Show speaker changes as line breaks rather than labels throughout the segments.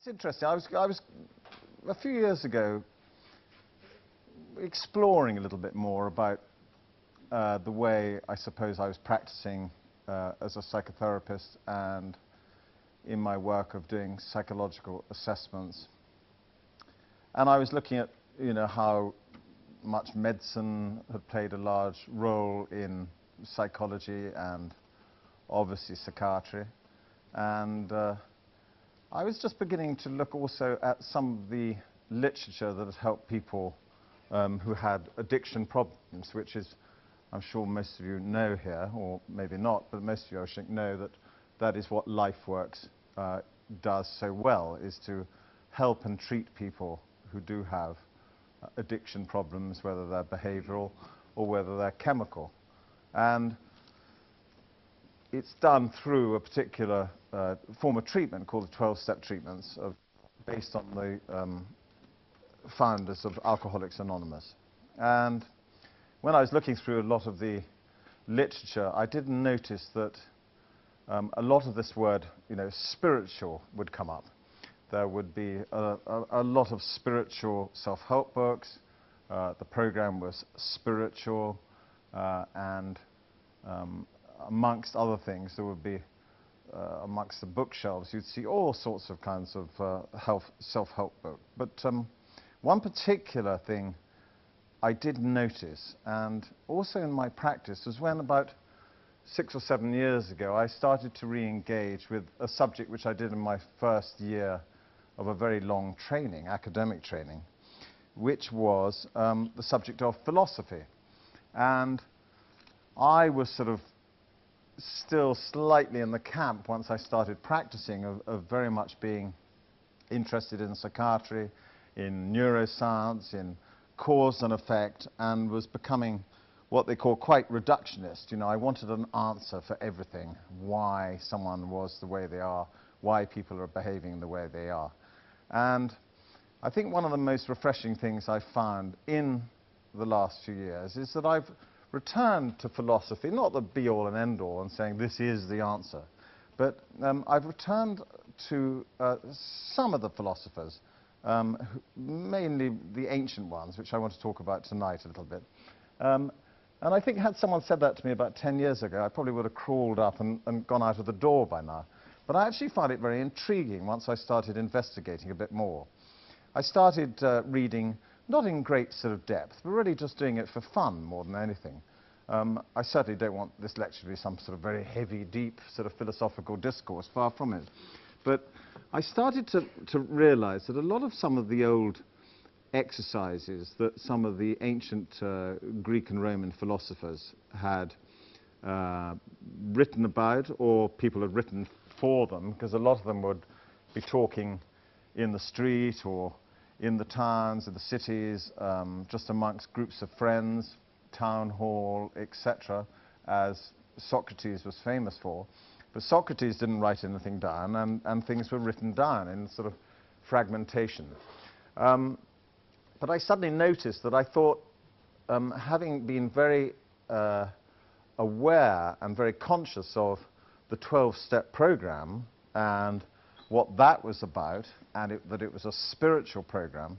It's interesting. I was a few years ago exploring a little bit more about the way I suppose I was practicing as a psychotherapist and in my work of doing psychological assessments. And I was looking at, you know, how much medicine had played a large role in psychology and obviously psychiatry. And I was just beginning to look also at some of the literature that had helped people who had addiction problems, which is, I'm sure most of you know here, or maybe not, but most of you I think know that that is what LifeWorks does so well, is to help and treat people who do have addiction problems, whether they're behavioral or whether they're chemical. And it's done through a particular form of treatment called the 12-step treatments, based on the founders of Alcoholics Anonymous. And when I was looking through a lot of the literature, I did notice that a lot of this word, you know, spiritual, would come up. There would be a lot of spiritual self-help books. The program was spiritual, and amongst other things, there would be, amongst the bookshelves, you'd see all sorts of kinds of self-help books. But one particular thing I did notice, and also in my practice, was when about 6 or 7 years ago, I started to re-engage with a subject which I did in my first year of a very long training, academic training, which was the subject of philosophy. And I was sort of still slightly in the camp, once I started practicing, of very much being interested in psychiatry, in neuroscience, in cause and effect, and was becoming what they call quite reductionist. You know, I wanted an answer for everything, why someone was the way they are, why people are behaving the way they are. And I think one of the most refreshing things I found in the last few years is that I've returned to philosophy, not the be-all and end-all and saying this is the answer, but I've returned to some of the philosophers, mainly the ancient ones, which I want to talk about tonight a little bit. And I think had someone said that to me about 10 years ago, I probably would have crawled up and gone out of the door by now. But I actually found it very intriguing once I started investigating a bit more. I started reading, not in great sort of depth, but really just doing it for fun more than anything. I certainly don't want this lecture to be some sort of very heavy, deep sort of philosophical discourse, far from it. But I started to realize that a lot of some of the old exercises that some of the ancient Greek and Roman philosophers had written about, or people had written for them, because a lot of them would be talking in the street or in the towns, in the cities, just amongst groups of friends, town hall, etc., as Socrates was famous for. But Socrates didn't write anything down, and things were written down in sort of fragmentation. But I suddenly noticed that I thought, having been very aware and very conscious of the 12-step program and what that was about, and that it was a spiritual program,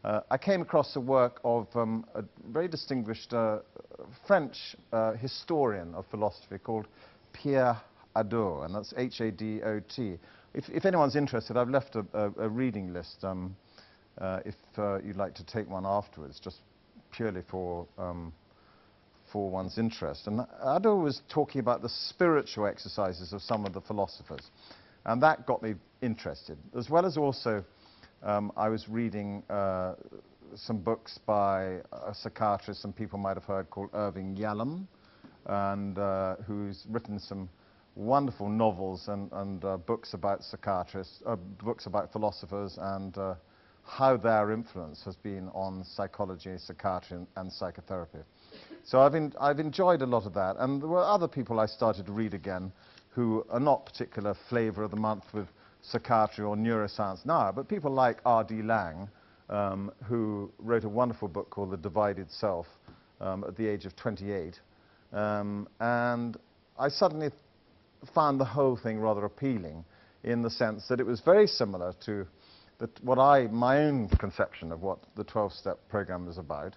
I came across the work of a very distinguished French historian of philosophy called Pierre Hadot, and that's H-A-D-O-T. If anyone's interested, I've left a reading list if you'd like to take one afterwards, just purely for one's interest. And Hadot was talking about the spiritual exercises of some of the philosophers, and that got me interested, as well as also I was reading some books by a psychiatrist some people might have heard called Irving Yalom, and who's written some wonderful novels and books about psychiatrists, books about philosophers, and how their influence has been on psychology, psychiatry, and psychotherapy. So I've enjoyed a lot of that, and there were other people I started to read again who are not particular flavor of the month with psychiatry or neuroscience now, but people like R.D. Laing, who wrote a wonderful book called The Divided Self at the age of 28. And I suddenly found the whole thing rather appealing, in the sense that it was very similar to my own conception of what the 12-step program is about,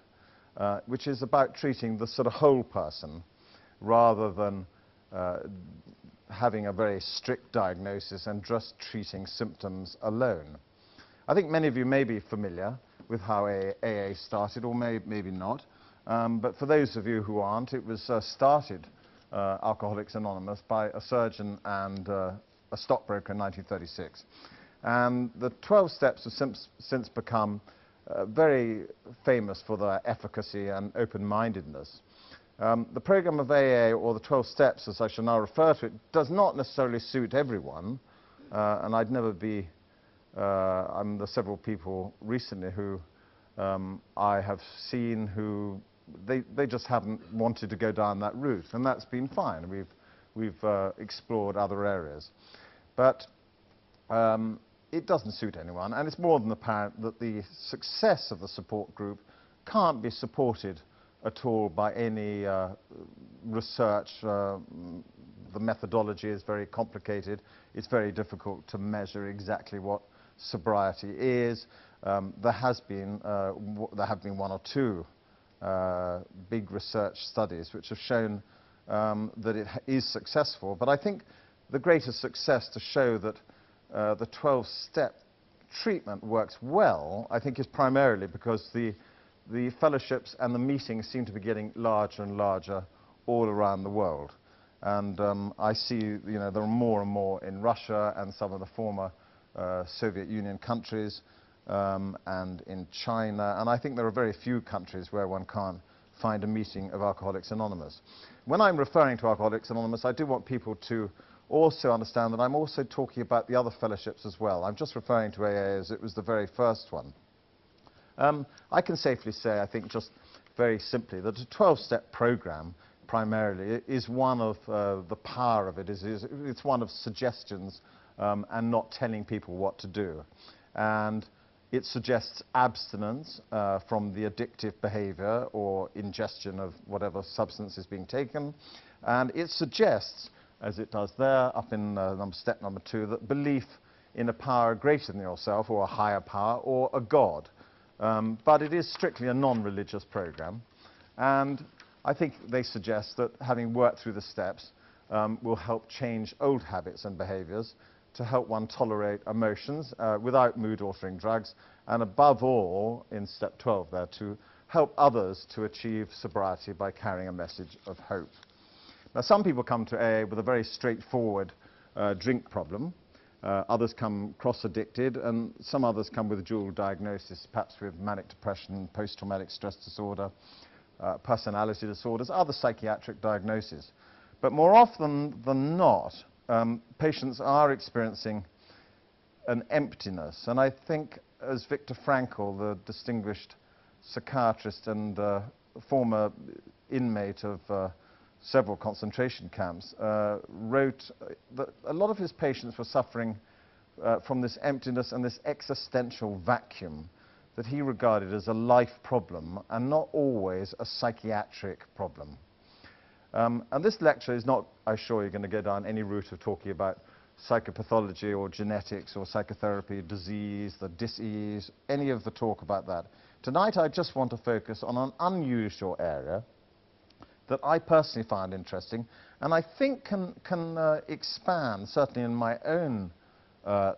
which is about treating the sort of whole person rather than having a very strict diagnosis and just treating symptoms alone. I think many of you may be familiar with how AA started, or maybe not. But for those of you who aren't, it was started, Alcoholics Anonymous, by a surgeon and a stockbroker in 1936. And the 12 steps have since become very famous for their efficacy and open-mindedness. The program of AA, or the 12 steps, as I shall now refer to it, does not necessarily suit everyone. And I'd never be... there's several people recently who I have seen who they just haven't wanted to go down that route, and that's been fine. We've explored other areas, but it doesn't suit anyone, and it's more than apparent that the success of the support group can't be supported at all by any research. The methodology is very complicated. It's very difficult to measure exactly what sobriety is. There have been one or two big research studies which have shown that it is successful. But I think the greatest success to show that the 12-step treatment works well, I think, is primarily because the fellowships and the meetings seem to be getting larger and larger all around the world. And I see, there are more and more in Russia and some of the former Soviet Union countries, and in China, and I think there are very few countries where one can't find a meeting of Alcoholics Anonymous. When I'm referring to Alcoholics Anonymous, I do want people to also understand that I'm also talking about the other fellowships as well. I'm just referring to AA as it was the very first one. I can safely say, I think, just very simply, that a 12-step program primarily is one of the power of it it's one of suggestions and not telling people what to do. And it suggests abstinence from the addictive behavior or ingestion of whatever substance is being taken. And it suggests, as it does there, up in step number 2, that belief in a power greater than yourself, or a higher power, or a God. But it is strictly a non-religious program. And I think they suggest that having worked through the steps will help change old habits and behaviors, to help one tolerate emotions without mood-altering drugs, and above all, in step 12 there, to help others to achieve sobriety by carrying a message of hope. Now, some people come to AA with a very straightforward drink problem. Others come cross-addicted, and some others come with a dual diagnosis, perhaps with manic depression, post-traumatic stress disorder, personality disorders, other psychiatric diagnoses. But more often than not, patients are experiencing an emptiness. And I think, as Viktor Frankl, the distinguished psychiatrist and former inmate of several concentration camps, wrote that a lot of his patients were suffering from this emptiness and this existential vacuum that he regarded as a life problem and not always a psychiatric problem. And this lecture is not, I assure you, going to go down any route of talking about psychopathology or genetics or psychotherapy, disease, the dis-ease, any of the talk about that. Tonight I just want to focus on an unusual area that I personally find interesting, and I think can expand, certainly in my own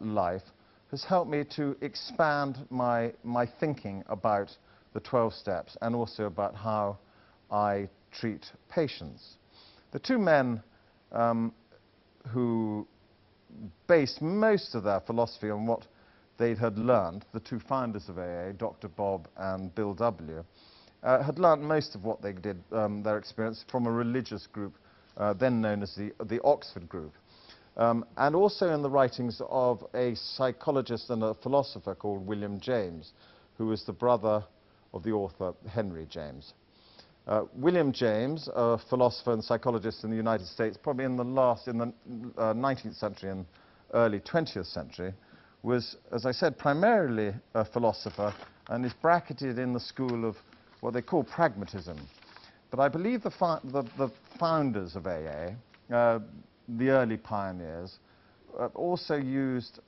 life, has helped me to expand my thinking about the 12 steps and also about how I treat patients. The two men who based most of their philosophy on what they had learned, the two founders of AA, Dr. Bob and Bill W., had learned most of what they did, their experience, from a religious group then known as the Oxford Group. And also in the writings of a psychologist and a philosopher called William James, who was the brother of the author Henry James. William James, a philosopher and psychologist in the United States, probably in the 19th century and early 20th century, was, as I said, primarily a philosopher and is bracketed in the school of what they call pragmatism. But I believe the founders of AA, the early pioneers, also used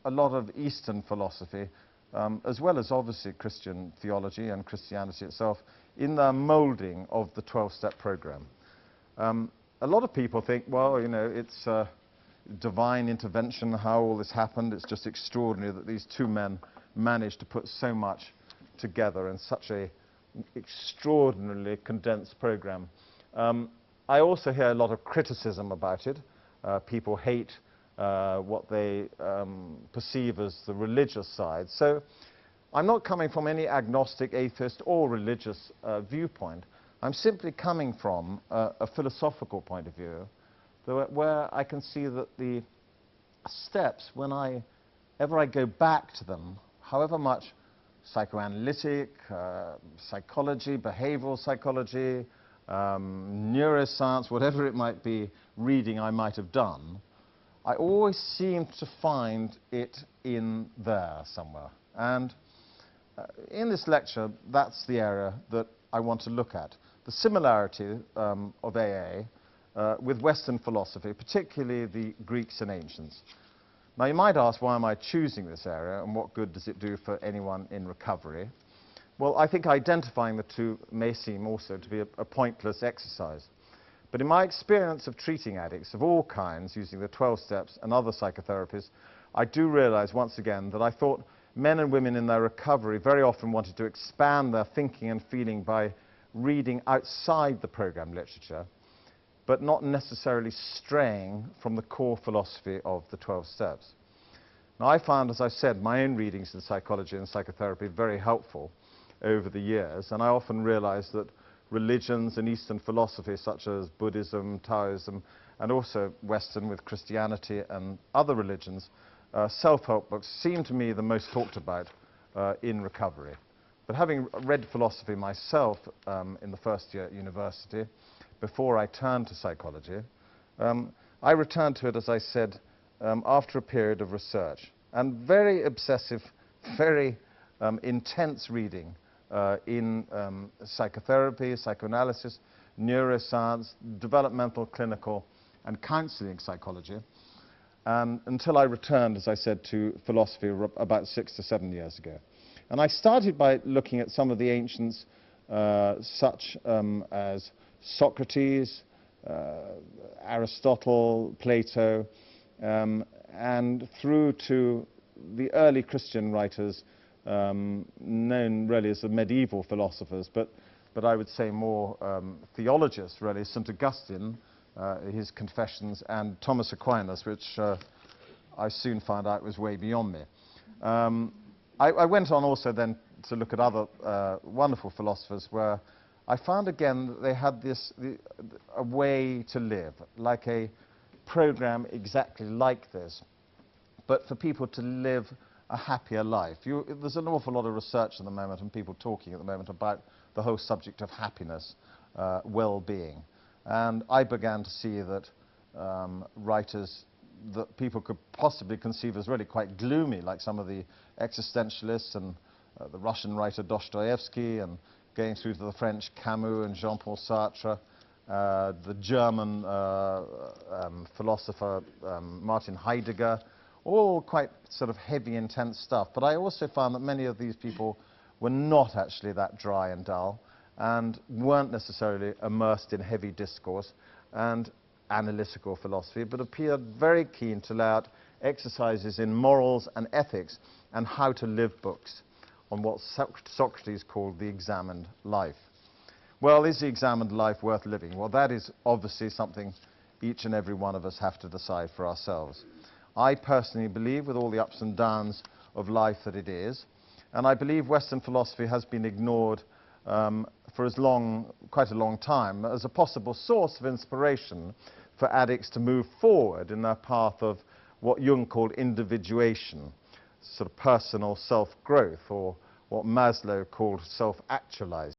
a lot of Eastern philosophy, as well as obviously Christian theology and Christianity itself, in the moulding of the 12-step program. A lot of people think, well, you know, it's divine intervention, how all this happened. It's just extraordinary that these two men managed to put so much together in such a extraordinarily condensed program. I also hear a lot of criticism about it. People hate what they perceive as the religious side. So I'm not coming from any agnostic, atheist, or religious viewpoint. I'm simply coming from a philosophical point of view, where I can see that the steps, whenever I go back to them, however much psychoanalytic, psychology, behavioral psychology, neuroscience, whatever it might be, reading I might have done, I always seem to find it in there somewhere. And in this lecture, that's the area that I want to look at. The similarity of AA with Western philosophy, particularly the Greeks and ancients. Now, you might ask, why am I choosing this area, and what good does it do for anyone in recovery? Well, I think identifying the two may seem also to be a pointless exercise. But in my experience of treating addicts of all kinds, using the 12 steps and other psychotherapies, I do realize once again that I thought men and women in their recovery very often wanted to expand their thinking and feeling by reading outside the program literature, but not necessarily straying from the core philosophy of the 12 steps. Now, I found, as I said, my own readings in psychology and psychotherapy very helpful over the years, and I often realized that religions and Eastern philosophy, such as Buddhism, Taoism, and also Western with Christianity and other religions, self-help books seem to me the most talked about in recovery. But having read philosophy myself in the first year at university, before I turned to psychology, I returned to it, as I said, after a period of research and very obsessive, very intense reading in psychotherapy, psychoanalysis, neuroscience, developmental, clinical, and counseling psychology, until I returned, as I said, to philosophy about 6 to 7 years ago. And I started by looking at some of the ancients, such as Socrates, Aristotle, Plato, and through to the early Christian writers, known really as the medieval philosophers, but I would say more theologists, really, St. Augustine, his Confessions, and Thomas Aquinas, which I soon found out was way beyond me. I went on also then to look at other wonderful philosophers, where I found again that they had a way to live, like a program exactly like this, but for people to live a happier life. There's an awful lot of research at the moment and people talking at the moment about the whole subject of happiness, well-being. And I began to see that writers that people could possibly conceive as really quite gloomy, like some of the existentialists and the Russian writer Dostoevsky, and going through to the French Camus and Jean-Paul Sartre, the German philosopher Martin Heidegger, all quite sort of heavy, intense stuff. But I also found that many of these people were not actually that dry and dull, and weren't necessarily immersed in heavy discourse and analytical philosophy, but appeared very keen to lay out exercises in morals and ethics and how to live books on what Socrates called the examined life. Well, is the examined life worth living? Well, that is obviously something each and every one of us have to decide for ourselves. I personally believe, with all the ups and downs of life, that it is, and I believe Western philosophy has been ignored for quite a long time, as a possible source of inspiration for addicts to move forward in their path of what Jung called individuation, sort of personal self-growth, or what Maslow called self-actualizing.